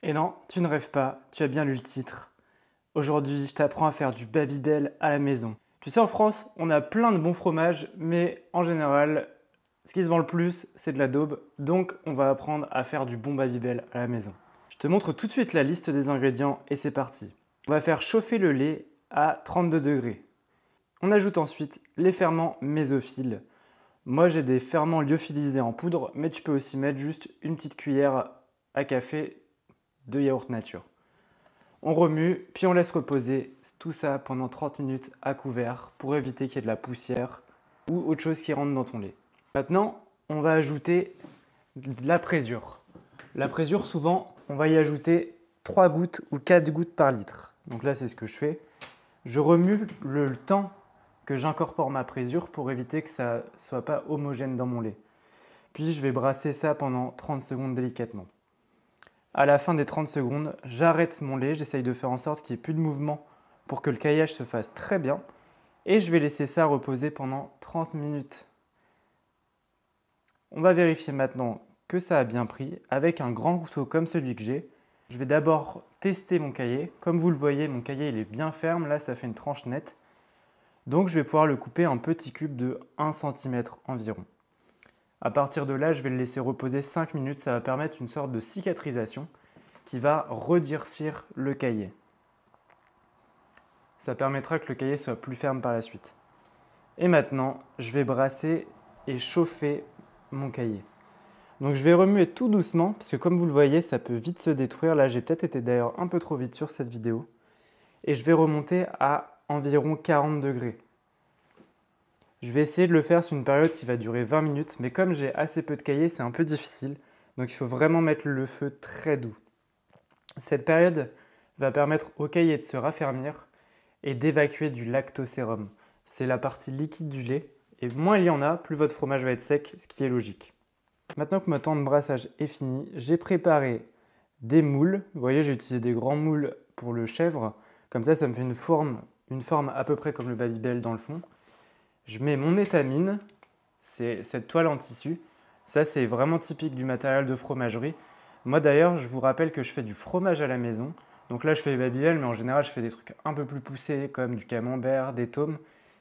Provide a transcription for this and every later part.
Et non, tu ne rêves pas, tu as bien lu le titre. Aujourd'hui, je t'apprends à faire du Babybel à la maison. Tu sais, en France, on a plein de bons fromages, mais en général, ce qui se vend le plus, c'est de la daube. Donc, on va apprendre à faire du bon Babybel à la maison. Je te montre tout de suite la liste des ingrédients et c'est parti. On va faire chauffer le lait à 32 degrés. On ajoute ensuite les ferments mésophiles. Moi, j'ai des ferments lyophilisés en poudre, mais tu peux aussi mettre juste une petite cuillère à café de yaourt nature. On remue, puis on laisse reposer tout ça pendant 30 minutes à couvert pour éviter qu'il y ait de la poussière ou autre chose qui rentre dans ton lait. Maintenant, on va ajouter de la présure. La présure, souvent, on va y ajouter 3 gouttes ou 4 gouttes par litre. Donc là, c'est ce que je fais. Je remue le temps que j'incorpore ma présure pour éviter que ça ne soit pas homogène dans mon lait. Puis je vais brasser ça pendant 30 secondes délicatement. À la fin des 30 secondes, j'arrête mon lait, j'essaye de faire en sorte qu'il n'y ait plus de mouvement pour que le caillage se fasse très bien. Et je vais laisser ça reposer pendant 30 minutes. On va vérifier maintenant que ça a bien pris avec un grand couteau comme celui que j'ai. Je vais d'abord tester mon caillé. Comme vous le voyez, mon caillé il est bien ferme, là ça fait une tranche nette. Donc je vais pouvoir le couper en petits cubes de 1 cm environ. À partir de là, je vais le laisser reposer 5 minutes, ça va permettre une sorte de cicatrisation qui va redurcir le caillé. Ça permettra que le caillé soit plus ferme par la suite. Et maintenant, je vais brasser et chauffer mon caillé. Donc je vais remuer tout doucement, parce que comme vous le voyez, ça peut vite se détruire. Là, j'ai peut-être été d'ailleurs un peu trop vite sur cette vidéo. Et je vais remonter à environ 40 degrés. Je vais essayer de le faire sur une période qui va durer 20 minutes, mais comme j'ai assez peu de caillé, c'est un peu difficile. Donc il faut vraiment mettre le feu très doux. Cette période va permettre au caillé de se raffermir et d'évacuer du lactosérum. C'est la partie liquide du lait. Et moins il y en a, plus votre fromage va être sec, ce qui est logique. Maintenant que mon temps de brassage est fini, j'ai préparé des moules. Vous voyez, j'ai utilisé des grands moules pour le chèvre. Comme ça me fait une forme à peu près comme le Babybel dans le fond. Je mets mon étamine, c'est cette toile en tissu. Ça, c'est vraiment typique du matériel de fromagerie. Moi d'ailleurs, je vous rappelle que je fais du fromage à la maison. Donc là, je fais les Babybel, mais en général, je fais des trucs un peu plus poussés, comme du camembert, des tômes.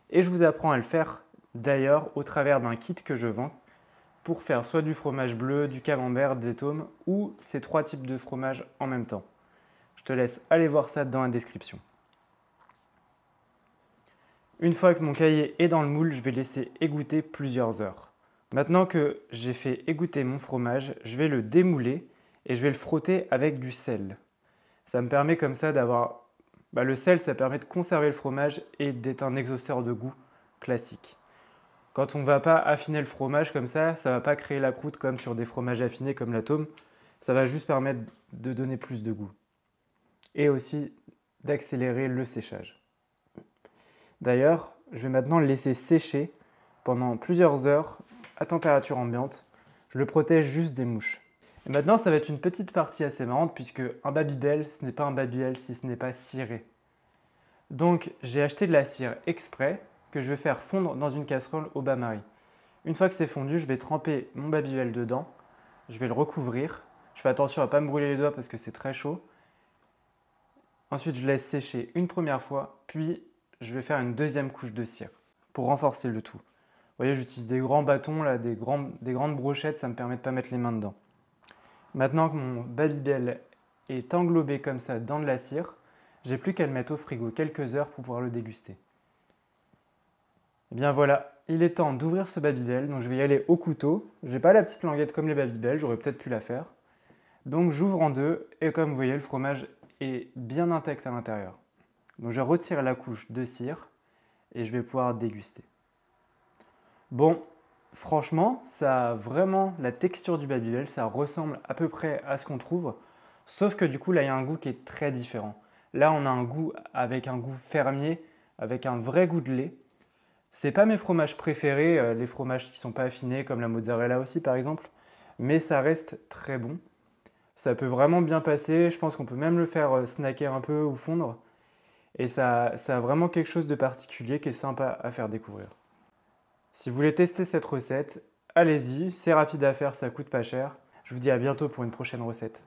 Et je vous apprends à le faire d'ailleurs au travers d'un kit que je vends pour faire soit du fromage bleu, du camembert, des tômes ou ces 3 types de fromage en même temps. Je te laisse aller voir ça dans la description. Une fois que mon caillé est dans le moule, je vais laisser égoutter plusieurs heures. Maintenant que j'ai fait égoutter mon fromage, je vais le démouler et je vais le frotter avec du sel. Ça me permet comme ça d'avoir... le sel, ça permet de conserver le fromage et d'être un exhausteur de goût classique. Quand on ne va pas affiner le fromage comme ça ne va pas créer la croûte comme sur des fromages affinés comme la tôme. Ça va juste permettre de donner plus de goût. Et aussi d'accélérer le séchage. D'ailleurs, je vais maintenant le laisser sécher pendant plusieurs heures à température ambiante. Je le protège juste des mouches. Et maintenant, ça va être une petite partie assez marrante puisque un Babybel, ce n'est pas un Babybel si ce n'est pas ciré. Donc, j'ai acheté de la cire exprès que je vais faire fondre dans une casserole au bain-marie. Une fois que c'est fondu, je vais tremper mon Babybel dedans. Je vais le recouvrir. Je fais attention à ne pas me brûler les doigts parce que c'est très chaud. Ensuite, je laisse sécher une première fois, puis je vais faire une deuxième couche de cire pour renforcer le tout. Vous voyez, j'utilise des grands bâtons, là, des grandes brochettes, ça me permet de ne pas mettre les mains dedans. Maintenant que mon Babybel est englobé comme ça dans de la cire, j'ai plus qu'à le mettre au frigo quelques heures pour pouvoir le déguster. Et bien voilà, il est temps d'ouvrir ce Babybel, donc je vais y aller au couteau. Je n'ai pas la petite languette comme les Babybel, j'aurais peut-être pu la faire. Donc j'ouvre en deux et comme vous voyez, le fromage est bien intact à l'intérieur. Donc je retire la couche de cire et je vais pouvoir déguster. Bon, franchement, ça a vraiment la texture du Babybel, ça ressemble à peu près à ce qu'on trouve, sauf que du coup là il y a un goût qui est très différent. Là on a un goût avec un goût fermier, avec un vrai goût de lait. C'est pas mes fromages préférés, les fromages qui sont pas affinés comme la mozzarella aussi par exemple, mais ça reste très bon. Ça peut vraiment bien passer, je pense qu'on peut même le faire snacker un peu ou fondre. Et ça a vraiment quelque chose de particulier qui est sympa à faire découvrir. Si vous voulez tester cette recette, allez-y, c'est rapide à faire, ça coûte pas cher. Je vous dis à bientôt pour une prochaine recette.